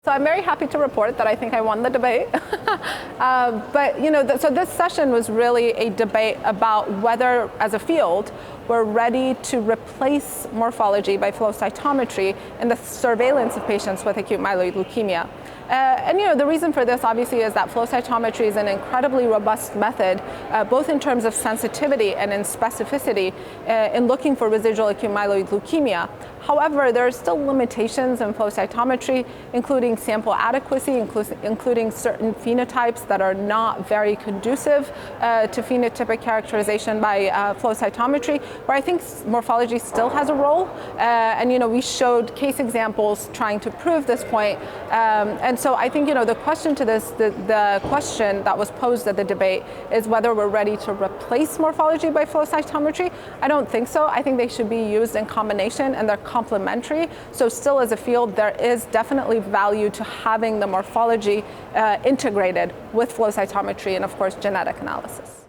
So I'm very happy to report that I think I won the debate. So this session was really a debate about whether, as a field, we're ready to replace morphology by flow cytometry in the surveillance of patients with acute myeloid leukemia. The reason for this obviously is that flow cytometry is an incredibly robust method, both in terms of sensitivity and in specificity in looking for residual acute myeloid leukemia. However, there are still limitations in flow cytometry, including sample adequacy, including certain phenotypes that are not very conducive to phenotypic characterization by flow cytometry, where I think morphology still has a role. We showed case examples trying to prove this point. And so I think, the question to this, the question that was posed at the debate is whether we're ready to replace morphology by flow cytometry. I don't think so. I think they should be used in combination, and they're complementary. So still, as a field, there is definitely value to having the morphology integrated with flow cytometry and, of course, genetic analysis.